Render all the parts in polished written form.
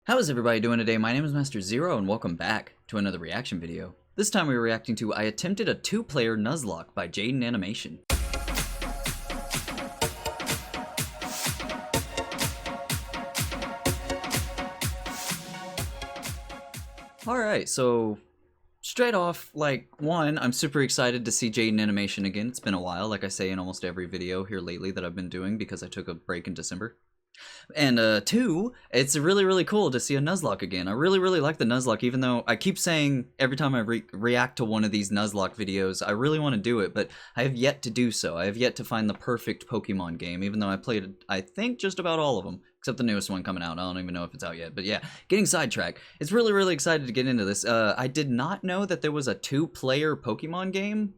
How is everybody doing today? My name is Master Zero and welcome back to another reaction video. This time we are reacting to I Attempted a Two-Player Nuzlocke by Jaiden Animation. Alright, so straight off, I'm super excited to see Jaiden Animation again. It's been a while, like I say in almost every video here lately that I've been doing because I took a break in December. And two, it's really cool to see a Nuzlocke again. I really like the Nuzlocke, even though I keep saying every time I react to one of these Nuzlocke videos, I really want to do it, but I have yet to do so. I have yet to find the perfect Pokemon game, even though I played, I think, just about all of them, except the newest one coming out. I don't even know if it's out yet, but yeah, getting sidetracked. It's really excited to get into this. I did not know that there was a two-player Pokemon game.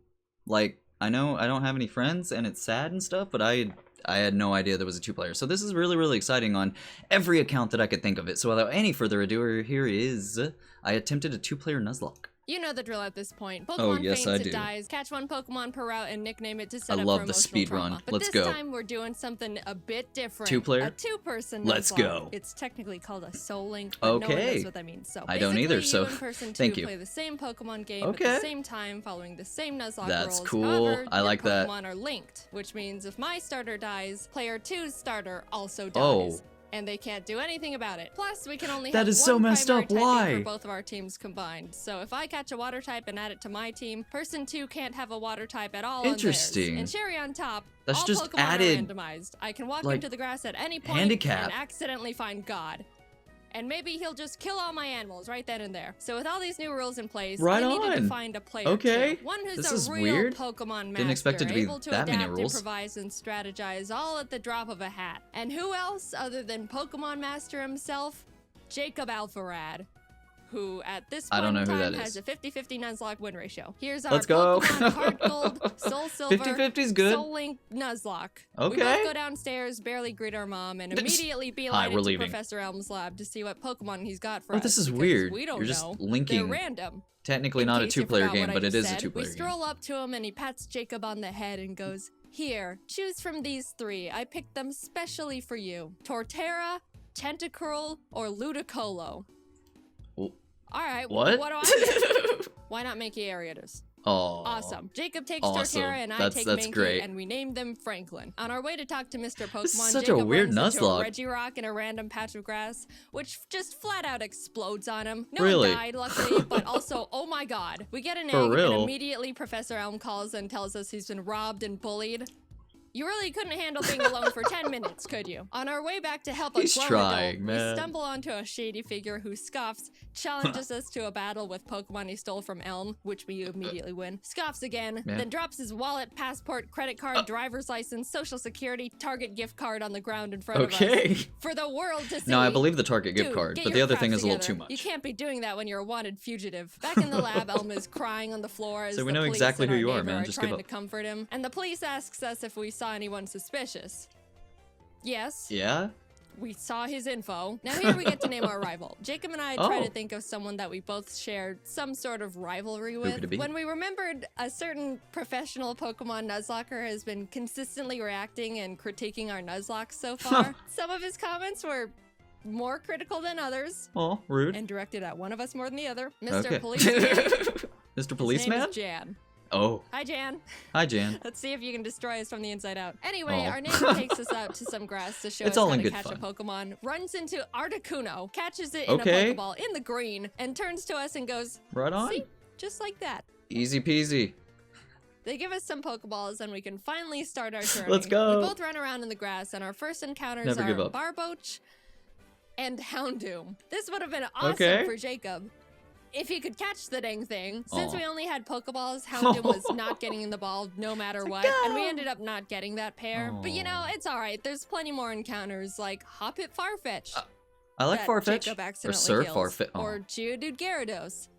Like, I know I don't have any friends, and it's sad and stuff, but I had no idea there was a two-player. So this is really exciting on every account that I could think of it. So without any further ado, here is I Attempted a Two-Player Nuzlocke. You know the drill at this point. Pokemon Oh, yes, I faints, do. it dies, catch one Pokemon per route and nickname it to set I up love for the emotional speed trauma. run. But Let's this go. time we're doing something a bit different. Two-player? A two-person Let's Nuzlocke. go. It's technically called a Soul Link, but no one Okay. knows what that means. So I don't either, basically, so you and person two thank you. play the same Pokemon game Okay. at the same time, following the same Nuzlocke That's rules. cool. However, I like your that. Pokemon are linked, which means if my starter dies, player two's starter also dies. Oh. And they can't do anything about it. Plus, we can only That have is one so messed primary up. typing Why? for both of our teams combined. So if I catch a water type and add it to my team, person two can't have a water type at all. Interesting. On theirs. And cherry on top, That's all just Pokemon added, are randomized. I can walk like, into the grass at any point handicap. and accidentally find God. And maybe he'll just kill all my animals right then and there. So with all these new rules in place, Right I needed to on. find a player Okay. two. One who's This a is real weird. Pokemon master, Didn't expect it to be able to that many adapt, rules. improvise, and strategize all at the drop of a hat. And who else other than Pokemon Master himself? Jacob Alpharad, who at this I don't point in know who time that has is. a 50-50 Nuzlocke win ratio. Here's our Let's go. Pokemon Heart Gold, Soul Silver, 50-50's good. Soul Link Nuzlocke. We Okay. both go downstairs, barely greet our mom, and immediately Hi, beeline we're into leaving. Professor Elm's lab to see what Pokemon he's got for Oh, us. this is because weird. We don't You're just know. linking. They're random. Technically In not a case you two-player forgot game, what I but it just is a said, two-player We game. stroll up to him and he pats Jacob on the head and goes, "Here, choose from these three. I picked them specially for you. Torterra, Tentacruel, or Ludicolo." Oh, Alright, what? what do I get? Why not Mankey Ariados? oh, Awesome. Jacob takes Awesome. Torterra and I That's take Mankey, great. and we named them Franklin. On our way to talk to Mr. Pokemon, This is such a Jacob weird runs into a Nuzlocke. Regirock in a random patch of grass, which just flat out explodes on him. No Really? one died, luckily, but also, oh my god. We get an For egg, real? and immediately Professor Elm calls and tells us he's been robbed and bullied. You really couldn't handle being alone for 10 minutes, could you? On our way back to help a He's grown trying, adult, man. we stumble onto a shady figure who scoffs, challenges us to a battle with Pokemon he stole from Elm, which we immediately win, scoffs again, Yeah. then drops his wallet, passport, credit card, driver's license, social security, Target gift card on the ground in front of us. Okay. For the world to see. No, I believe the Target gift Dude, card, get but your the other crap thing is a little together. too much. You can't be doing that when you're a wanted fugitive. Back in the lab, Elm is crying on the floor as So we the know police exactly and who our you are, neighbor man. Just give trying up. to comfort him. And the police asks us if we saw anyone suspicious. Yes, Yeah? we saw his info. Now here we get to name our rival. Jacob and I try Oh. to think of someone that we both shared some sort of rivalry with. could it be? When we remembered a certain professional Pokemon Nuzlocker has been consistently reacting and critiquing our Nuzlocke so far. Some of his comments were more critical than others Oh, rude. and directed at one of us more than the other. Mr. Okay. Policeman. Mr. His name Policeman? is Jan. Oh. Hi, Jan. Hi, Jan. Let's see if you can destroy us from the inside out. Anyway, Oh. our neighbor takes us out to some grass to show It's us all how in to good catch fun. a Pokemon, runs into Articuno, catches it in Okay. a Pokeball in the green, and turns to us and goes, Right on. "See? Just like that." Easy peasy. They give us some Pokeballs and we can finally start our journey. Let's go. We both run around in the grass and our first encounters Never are give up. Barboach and Houndoom. This would have been awesome Okay. for Jacob if he could catch the dang thing. Since Aw. we only had Pokeballs, Houndoom was not getting in the ball no matter what, and we ended up not getting that pair. But you know, it's alright. There's plenty more encounters like Hoppip Farfetch. I like that Farfetch. Jacob Or accidentally Sir kills. Farfetch. Oh. Or Geodude Gyarados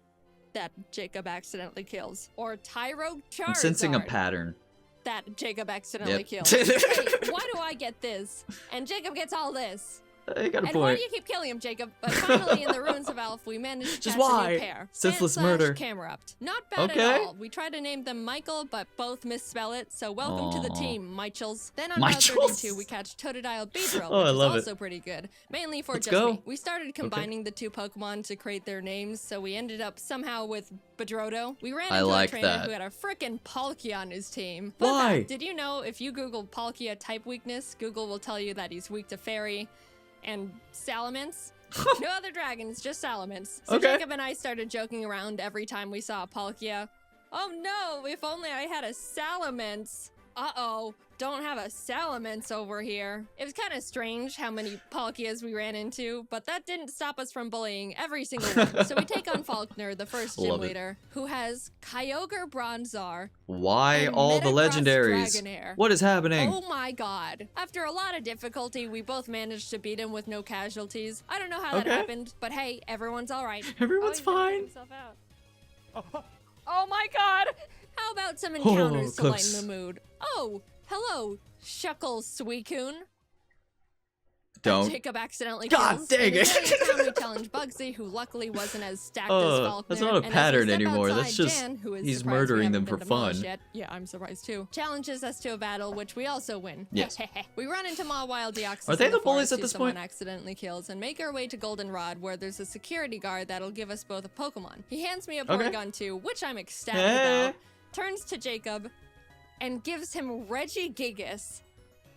that Jacob accidentally kills. Or Tyro Charizard I'm sensing a pattern. that Jacob accidentally Yep. kills. Wait, why do I get this? And Jacob gets all this. I got a And why point. do you keep killing him, Jacob? But finally, in the ruins of Elf, we managed to Just catch a why? new pair. Senseless Fan/slash murder. Camerupt. Not bad Okay. at all. We tried to name them Michael, but both misspell it, so welcome to the Aw. team, Michels. Then on Route Michels? 32, we catch Totodile Beedrill, Oh, I which is love it. also pretty good. Mainly for Let's just go. me. We started combining the two Pokemon to create their names, so we ended up somehow with Bedrodo. We ran I into like a trainer that. who had a frickin' Palkia on his team. Why? Did you know if you Google Palkia type weakness, Google will tell you that he's weak to Fairy and Salamence? No other dragons, just Salamence. So Okay. Jacob and I started joking around every time we saw a Palkia. Oh no, if only I had a Salamence. Uh-oh, don't have a Salamence over here. It was kind of strange how many Palkias we ran into, but that didn't stop us from bullying every single one. So we take on Faulkner, the first gym Love it. leader, who has Kyogre Bronzor. Why And all the Metagross legendaries? Dragonair. What is happening? Oh my god. After a lot of difficulty, we both managed to beat him with no casualties. I don't know how that Okay. happened, but hey, everyone's alright. Everyone's he's gonna take fine. himself out. Oh my god! How about some encounters to lighten close. the mood? Oh, hello, Shuckle Suicune. Don't. Jacob accidentally God kills. dang In it. the very town we challenge Bugsy, who luckily wasn't as stacked as Faulkner. That's not a and as we pattern step anymore. That's outside, just Jan, who is he's surprised we murdering them haven't for been demolished fun. Yet. Yeah, I'm surprised too. Challenges us to a battle, which we also win. Yes. We run into Mawile Deoxys Are they in the the bullies forest at who this someone point? accidentally kills, and make our way to Goldenrod, where there's a security guard that'll give us both a Pokemon. He hands me a Okay. Porygon 2, which I'm ecstatic Hey. about, turns to Jacob, and gives him Regigigas,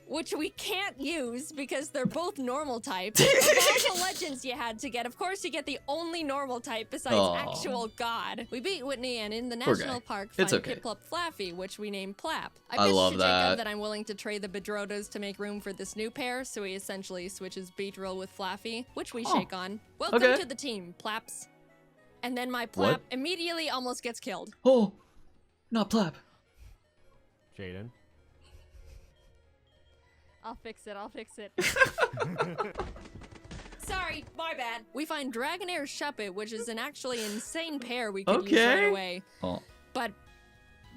which we can't use because they're both normal types. Of all the legends you had to get, of course you get the only normal type besides Aw. actual God. We beat Whitney and in the Poor national guy. park It's find okay. Piplup Flaffy, which we named Plap. I pitched love to that. Jacob that I'm willing to trade the Bedrodos to make room for this new pair, so he essentially switches Beedrill with Flaffy, which we Oh. shake on. Welcome Okay. to the team, Plaps. And then my Plap What? immediately almost gets killed. Oh, not Plap. Jaiden. I'll fix it. Sorry, my bad. We find Dragonair Shuppet, which is an actually insane pair we could use right Okay. away. Oh, But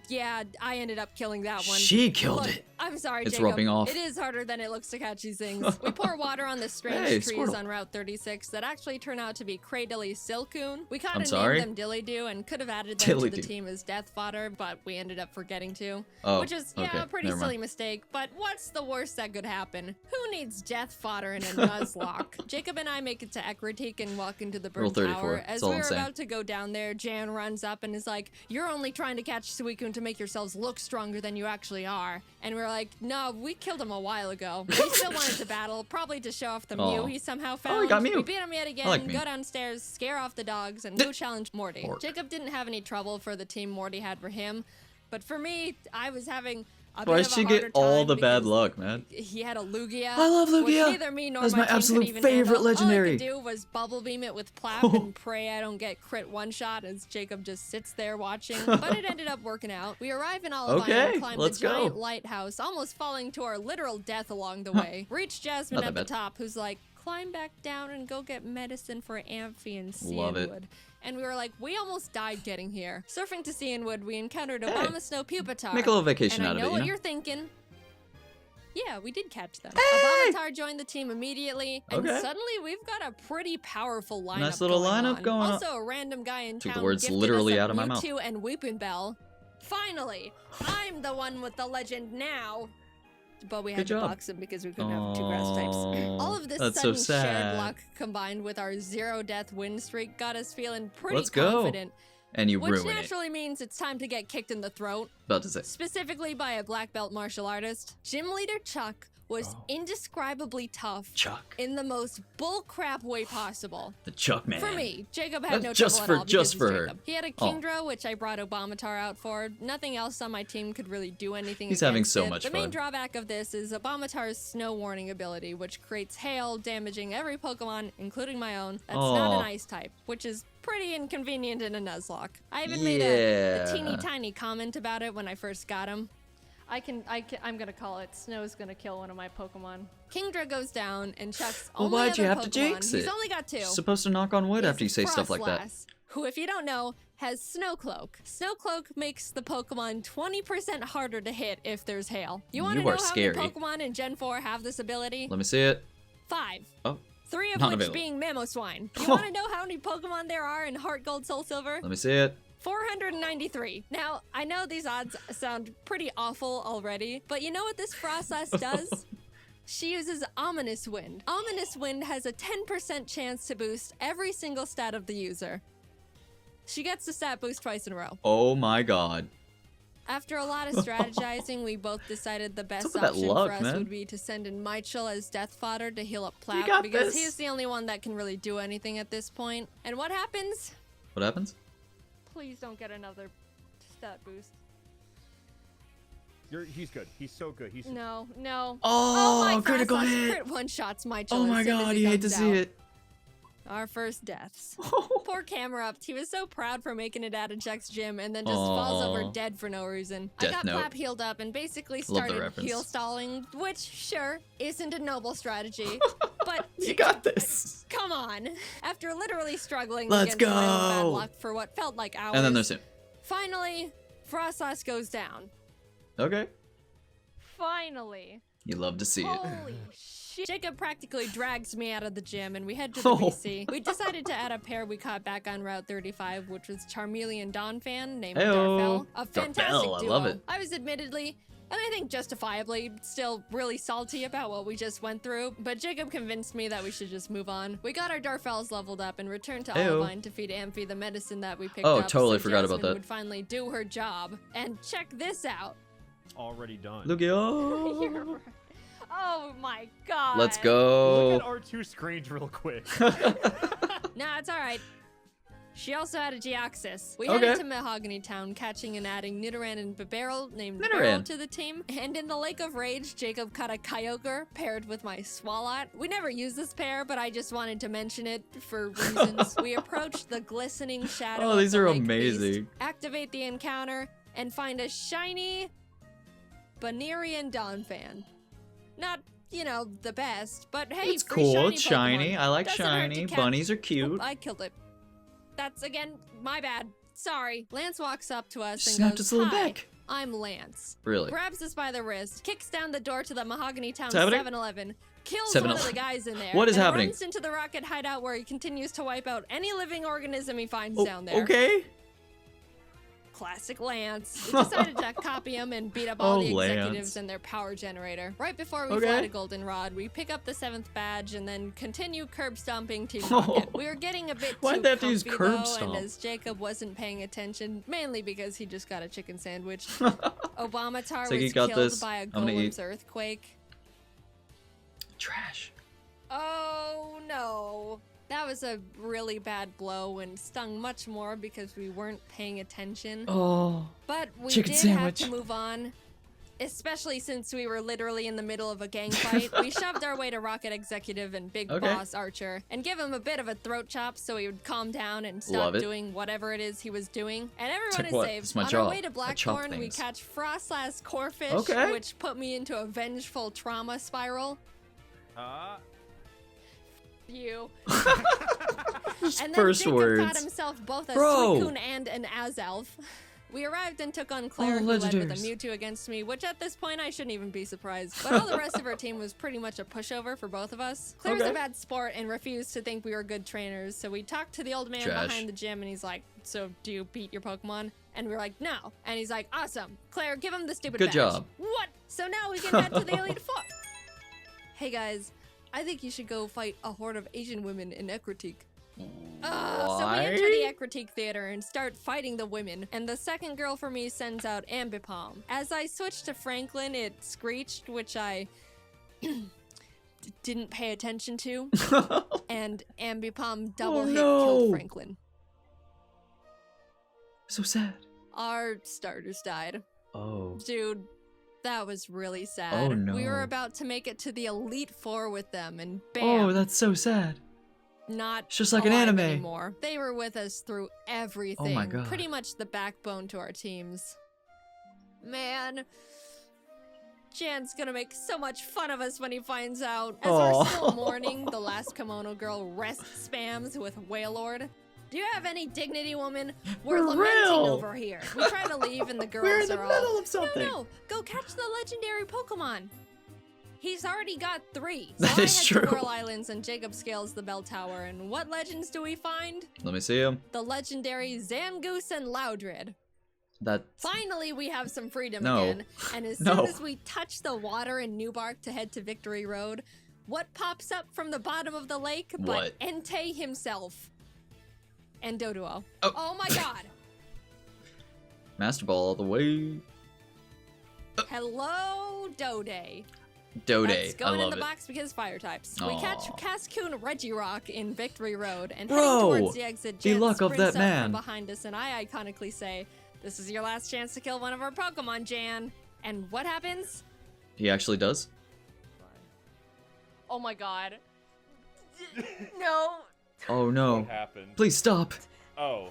yeah, I ended up killing that one. she killed Look, it. I'm sorry, It's Jacob. rubbing off. It is harder than it looks to catch these things. We pour water on the strange Hey, trees Squirtle. on Route 36 that actually turn out to be Cradily Silcoon. We kind I'm of sorry? named them Dilly-Doo and could have added them to the Dilly-Doo. team as death fodder, but we ended up forgetting to. Oh, Which is, okay, a pretty never mind. silly mistake, but what's the worst that could happen? Who needs death fodder in a Nuzlocke? Jacob and I make it to Ekritique and walk into the Rule burnt 34, tower. that's As all we I'm were saying. about to go down there, Jan runs up and is like, "You're only trying to catch Suicune to make yourselves look stronger than you actually are." And we're like, "No, we killed him a while ago." We still wanted to battle, probably to show off the Aw. Mew he somehow found. he got Mew. We beat him yet again, like Mew. go downstairs, scare off the dogs, and go challenge Morty. Pork. Jacob didn't have any trouble for the team Morty had for him, but for me, I was having a Why bit does of a she harder get all time the bad because luck, man? he had a Lugia. I love Lugia. Which neither me nor That's my my team absolute could even favorite handle. legendary. All I could do was bubble beam it with Plap and pray I don't get crit one shot as Jacob just sits there watching. But it ended up working out. We arrive in Olivine Okay, and climb let's the giant go. lighthouse, almost falling to our literal death along the way. Reach Jasmine Not at that the bad. top, who's like, "Climb back down and go get medicine for Amphi and Love it. Cianwood." And we were like, we almost died getting here. Surfing to Cianwood, we encountered Obama Snow Pupitar. Make a little vacation and out I of know it, what you know? you're thinking. Yeah, we did catch them. Hey! Abomatar joined the team immediately, and Okay. suddenly we've got a pretty powerful lineup. Nice little going lineup on. going on. Also, a random guy in Took town the words gifted literally us a out of my mouth. Mewtwo and Weeping Bell. Finally, I'm the one with the legend now. But we had Good to job. box him because we couldn't have two grass types. Aw, All of this that's so sudden shared sad. luck combined with our 0-death win streak got us feeling pretty Let's go. confident. And you Which ruin it. naturally means it's time to get kicked in the throat. About to say. Specifically by a black belt martial artist. Gym leader Chuck was indescribably tough Chuck. in the most bullcrap way possible. The Chuck man. For me, Jacob had That's no just trouble for- at all just because for he's her. Jacob. He had a Oh. Kingdra, which I brought Obamatar out for. Nothing else on my team could really do anything He's having against so it. much The main fun. drawback of this is Obamatar's Snow Warning ability, which creates hail, damaging every Pokemon, including my own, that's not Aw. an ice type, which is pretty inconvenient in a Nuzlocke. I even made a Yeah. teeny tiny comment about it when I first got him. I'm gonna call it. Snow's gonna kill one of my Pokemon. Kingdra goes down, and Chuck's Well, only why'd you other have to Pokemon, jinx he's it? only got two. You're supposed to knock on wood is after you say stuff like that. Frostlass, who, if you don't know, has Snowcloak. Snowcloak makes the Pokemon 20% harder to hit if there's hail. You want to You know are how scary. many Pokemon in Gen 4 have this ability? Let me see it. 5. Oh, 3 of Not which available. being Mamoswine. You want to know how many Pokemon there are in Heart Gold Soul Silver? Let me see it. 493. Now, I know these odds sound pretty awful already, but you know what this Frostlass does? She uses Ominous Wind. Ominous Wind has a 10% chance to boost every single stat of the user. She gets the stat boost twice in a row. Oh my god. After a lot of strategizing, we both decided the best What's up with that option luck, for us man? would be to send in Michel as death fodder to heal up Plap got because this. he's the only one that can really do anything at this point. And what happens? What happens? Please don't get another stat boost. He's good. He's so good. He's No, no. Oh, my critical Frostlass hit. crit one-shots Michel Oh as my soon as god, he you hate to comes see out. it. Our first deaths. Poor Camerupt. He was so proud for making it out of Jack's gym and then just falls over Aw. dead for no reason. Death I got Note. Plap healed up and basically Love the started reference. heal stalling, which, sure, isn't a noble strategy. But You got this. come on. After literally struggling Let's against my own bad go. luck for what felt like hours, And then there's him. finally, Frostlass goes down. Okay. Finally. You love to see it. Holy shit. Jacob practically drags me out of the gym and we head to the Oh. BC. We decided to add a pair we caught back on Route 35, which was Charmeleon Donphan named Heyo. Darfell. A fantastic Darfell, I duo. love it. I was admittedly, and I think justifiably, still really salty about what we just went through, but Jacob convinced me that we should just move on. We got our Darfells leveled up and returned to Heyo. Olivine to feed Amphi the medicine that we picked Oh, up. totally so forgot about Jasmine that. would finally do her job. And check this out. already done. Look You're at right. Oh my god. Let's Look go. at our 2 screens real quick. Nah, it's alright. She also had a Geoxys. We Okay. headed to Mahogany Town, catching and adding Nidoran and Bibarel named Nidoran. Beryl to the team. And in the Lake of Rage, Jacob caught a Kyogre paired with my Swalot. We never used this pair, but I just wanted to mention it for reasons. We approached the glistening shadow Oh, of these the are Lake Beast, amazing. activate the encounter, and find a shiny Banerian Donphan. Not, you know, the best, but hey, It's free cool. It's shiny. shiny. Pokemon. I like Doesn't hurt to shiny. catch. Bunnies are Oop, cute. I killed it. That's, again, my bad. Sorry. Lance walks up to us and Snapped goes, its little "Hi, neck. I'm Lance." Really? Grabs us by the wrist, kicks down the door to the Mahogany Town What's happening? 7-Eleven, kills 7-Eleven. one of the guys in there, What is and happening? runs into the rocket hideout where he continues to wipe out any living organism he finds Oh, down there. okay. Classic Lance. We decided to copy him and beat up all Oh, the executives Lance. and their power generator. Right before we Okay. fly to Goldenrod, we pick up the 7th badge and then continue curb stomping Team Oh. Rocket. We were getting a bit Why'd too they have to use comfy, curb though, stomp? and as Jacob wasn't paying attention, mainly because he just got a chicken sandwich, Obamatar So he was got killed this. by a I'm gonna golem's eat. earthquake. Trash. Oh no. That was a really bad blow and stung much more because we weren't paying attention. Oh. But we Chicken did sandwich. have to move on, especially since we were literally in the middle of a gang fight. We shoved our way to Rocket Executive and Big Okay. Boss Archer and give him a bit of a throat chop so he would calm down and stop Love it. doing whatever it is he was doing. And everyone like is what? saved. It's my On job. our way to I chop Blackthorn, we things. catch Frostlass Corefish, Okay. which put me into a vengeful trauma spiral. You. Just And then first Jacob words. caught himself both a Bro. Suicune and an Azelf. We arrived and took on Claire, All who led with a legendaries. Mewtwo against me, which at this point I shouldn't even be surprised. But all the rest of our team was pretty much a pushover for both of us. Claire's Okay. a bad sport and refused to think we were good trainers, so we talked to the old man Trash. behind the gym and he's like, "So do you beat your Pokemon?" And we were like, "No." And he's like, "Awesome. Claire, give him the stupid Good badge." job. What? So now we can head to the Elite Four. Hey guys, I think you should go fight a horde of Asian women in Ecruteak. So we enter the Ecruteak Theater and start fighting the women, and the second girl for me sends out Ambipom. As I switched to Franklin, it screeched, which I didn't pay attention to, and Ambipom double hit no. killed Franklin. So sad. Our starters died. Oh. Dude, that was really sad. Oh, no. We were about to make it to the Elite Four with them, and bam. Oh, that's so sad. Not It's just like an alive anime. anymore. They were with us through everything. Oh my God. Pretty much the backbone to our teams. Man, Jan's gonna make so much fun of us when he finds out. As Aw. we're still mourning, the last kimono girl rest spams with Wailord. Do you have any dignity, woman? We're For lamenting real. over here. We try to leave and the girls We're in the are middle all, of something. No, go catch the legendary Pokemon. He's already got 3. So That I is head true. to Whirl Islands and Jacob scales the bell tower. And what legends do we find? Let me see him. The legendary Zangoose and Loudred. That. Finally, we have some freedom No. again. And as No. soon as we touch the water in Newbark to head to Victory Road, what pops up from the bottom of the lake but What? Entei himself? And Doduo. Oh. Oh my god. Master Ball all the way. Hello, Dode. Dode. That's I going in love the it. box because fire types. We Aw. catch Cascoon Regirock in Victory Road and Bro, heading towards the exit. the Jan luck of sprints that up man. from behind us, and I iconically say, "This is your last chance to kill one of our Pokemon, Jan." And what happens? He actually does. Oh my god. No. Oh no. What happened? Please stop. Oh,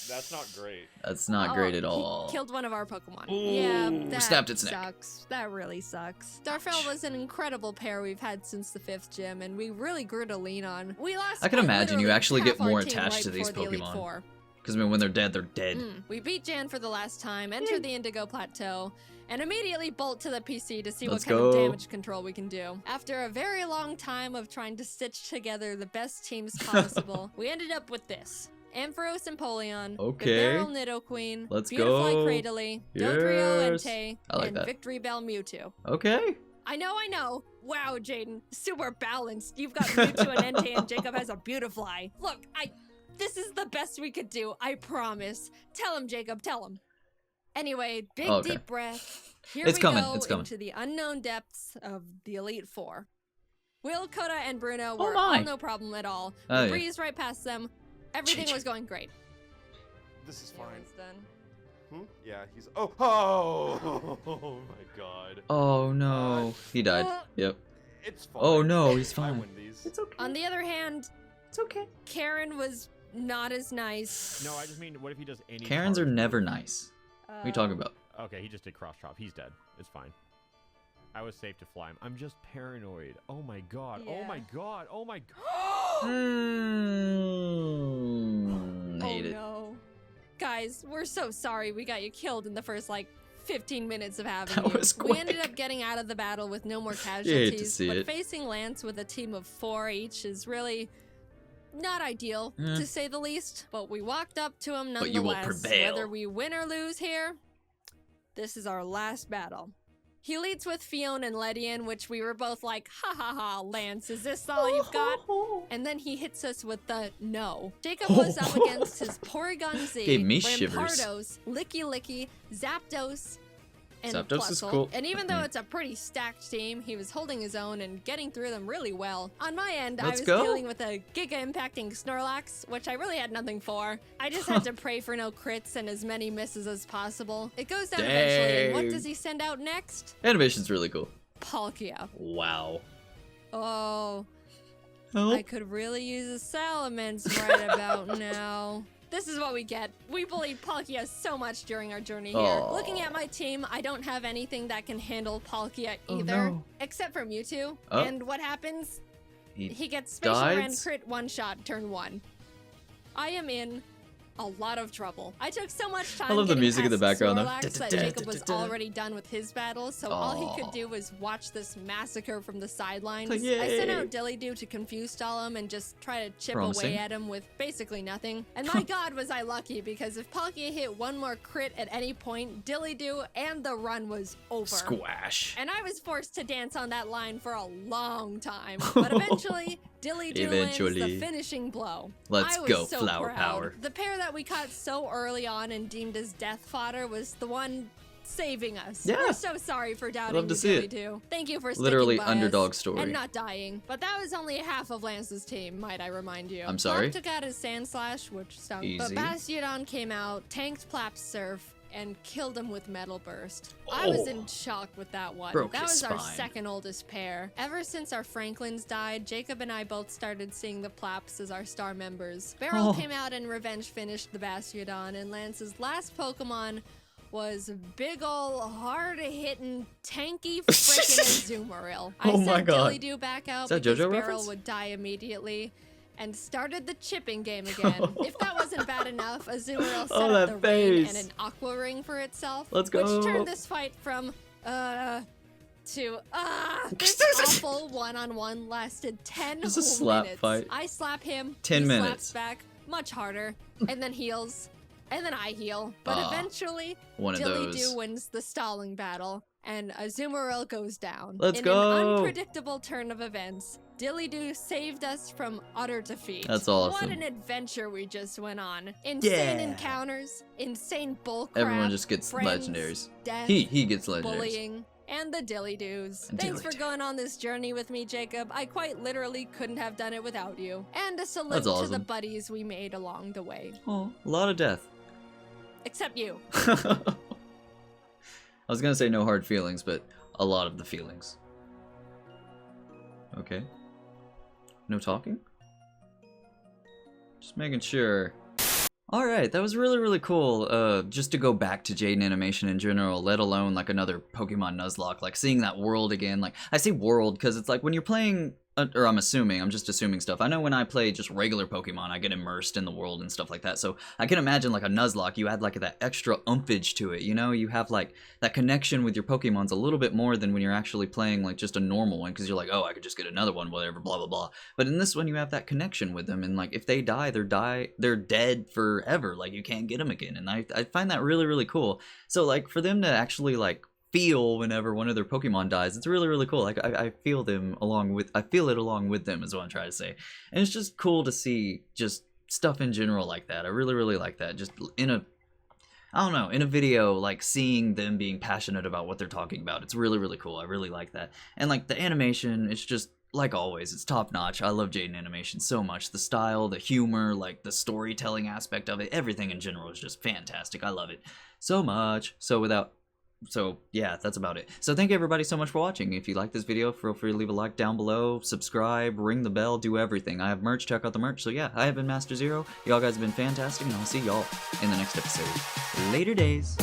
that's not great. That's not great at Oh, all. He killed one of our Pokemon. Ooh, Yeah, that snapped its neck. sucks. That really sucks. Starfell was an incredible pair we've had since the 5th gym, and we really grew to lean on. We lost. I can quite imagine you literally actually get half our more team attached right to these before the Elite Pokemon. Four. Because I mean, when they're dead, they're dead. We beat Jan for the last time, enter the Indigo Plateau, and immediately bolt to the PC to see Let's what kind of go. damage control we can do. After a very long time of trying to stitch together the best teams possible, we ended up with this. Ampharos Empoleon, Okay. Bibarel Nidoqueen, Let's Beautifly go. Cradily, Dodrio Yes. Entei, I like and that. Victory Bell Mewtwo. Okay. I know. Wow, Jaiden, super balanced. You've got Mewtwo and Entei, and Jacob has a Beautifly. Look, this is the best we could do, I promise. Tell him, Jacob, tell him. Anyway, big Okay. deep breath. Here It's we coming, go it's coming. into the unknown depths of the Elite Four. Will, Koda, and Bruno Oh were my. all no problem at all. Oh, We yeah. breezed right past them. Everything Gee. was going great. This is Yeah, fine. Winston. Yeah, he's. Oh my god. Oh no. He died. Yep. It's fine. Oh no, he's I fine. win these. okay. On the other hand, It's okay. Karen was not as nice. No, I just mean, what if he does any? Karens are charge never move? nice. What are you talking about? Okay, he just did cross chop. He's dead. It's fine. I was safe to fly him. I'm just paranoid. Oh my god. Oh my Yeah. god. Oh my god. Hate Oh it. no. Guys, we're so sorry we got you killed in the first, 15 minutes of having That you. was We ended quick. up getting out of the battle with no more hate to casualties, see but it. facing Lance with a team of 4 each is really not ideal, Mm. to say the least. But we walked up to him But you will nonetheless. prevail. Whether we win or lose here, this is our last battle. He leads with Fiona and Ledian, which we were both like, ha ha ha, Lance, is this all you've got? And then he hits us with the no. Jacob was up against his Porygon Z, Gave me shivers. Rampardos, Licky Licky, Zapdos, and Zapdos is Plusle. cool. And even though it's a pretty stacked team, he was holding his own and getting through them really well. On my end, Let's I was go. dealing with a giga-impacting Snorlax, which I really had nothing for. I just had to pray for no crits and as many misses as possible. It goes down eventually, and what Dang. does he send out next? Animation's really cool. Palkia. Wow. Oh, Help. I could really use a Salamence right about now. This is what we get. We bullied Palkia so much during our journey here. Aw. Looking at my team, I don't have anything that can handle Palkia Oh, either, no. except for Mewtwo. Oh. And what happens? He He gets Spatial died? Rend crit one-shot turn 1. I am in a lot of trouble. I took so much time love the getting music in the past background, though. Snorlax that Jacob was already done with his battle, so all he could Aw. do was watch this massacre from the sidelines. Yay. I sent out Dilly-Doo to confuse stall him and just try to chip Promising. away at him with basically nothing. And my god was I lucky, because if Palkia hit one more crit at any point, Dilly-Doo and the run was over. Squash. And I was forced to dance on that line for a long time. But eventually, Dilly-Doo lands the Eventually. finishing blow. Let's I was go, so flower proud. power. The pair that we caught so early on and deemed as death fodder was the one saving us. Yeah. We're so sorry for doubting Love to you, see it. Dilly-Doo. Thank you for sticking Literally by underdog us story. and not dying. But that was only half of Lance's team, might I remind you. I'm sorry? Plap took out his Sand Slash, which stunk. Easy. But Bastiodon came out, tanked Plap's Surf, and killed him with Metal Burst. Oh. I was in shock with that one. Broke That his was our spine. second oldest pair. Ever since our Franklins died, Jacob and I both started seeing the Plaps as our star members. Beryl Oh. came out and revenge finished the Bastiodon, and Lance's last Pokemon was big ol' hard-hitting, tanky frickin' Azumarill. I Oh my sent God. Dilly-Doo back out Is that because JoJo Beryl reference? would die immediately, and started the chipping game again. If that wasn't bad enough, Azumarill set Oh, up that the ring face. and an Aqua Ring for itself, Let's go. which turned this fight from, to this awful one-on-one lasted 10 Just a whole slap minutes. fight. I slap him, 10 he minutes. slaps back much harder, and then heals, and then I heal. But eventually, One of Dilly those. Doo wins the stalling battle, and Azumarill goes down. Let's In go! an unpredictable turn of events, Dilly Doo saved us from utter defeat. That's awesome. What an adventure we just went on. Insane Yeah. encounters, insane bullcrap, Everyone just gets friends, legendaries. death, He gets legendaries. bullying, and the Dilly Doos. Thanks for Dilly-Doo. going on this journey with me, Jacob. I quite literally couldn't have done it without you. And a salute That's to the awesome. buddies we made along the way. Oh, a lot of death. Except you. I was gonna say no hard feelings, but a lot of the feelings. Okay. No talking? Just making sure. Alright, that was really, really cool. Just to go back to Jaiden Animation in general, let alone like another Pokemon Nuzlocke, like seeing that world again. Like, I say world because it's like when you're playing, or I'm just assuming stuff. I know when I play just regular Pokemon, I get immersed in the world and stuff like that. So I can imagine like a Nuzlocke, you add like that extra umpage to it, you know? You have like that connection with your Pokemons a little bit more than when you're actually playing like just a normal one, because you're like, oh, I could just get another one, whatever, blah, blah, blah. But in this one, you have that connection with them, and like if they die, they're dead forever. Like you can't get them again, and I find that really, really cool. So like for them to actually like feel whenever one of their Pokemon dies, it's really, really cool. Like I feel it along with them, is what I'm trying to say. And it's just cool to see just stuff in general like that. I really, really like that. Just in a video, like seeing them being passionate about what they're talking about. It's really, really cool. I really like that. And like the animation, it's just like always, it's top notch. I love Jaiden Animation so much. The style, the humor, like the storytelling aspect of it, everything in general is just fantastic. I love it so much. So yeah, that's about it. So thank you everybody so much for watching. If you like this video, feel free to leave a like down below, subscribe, ring the bell, do everything. I have merch, check out the merch. So yeah, I have been Master Zero. Y'all guys have been fantastic, and I'll see y'all in the next episode. Later days.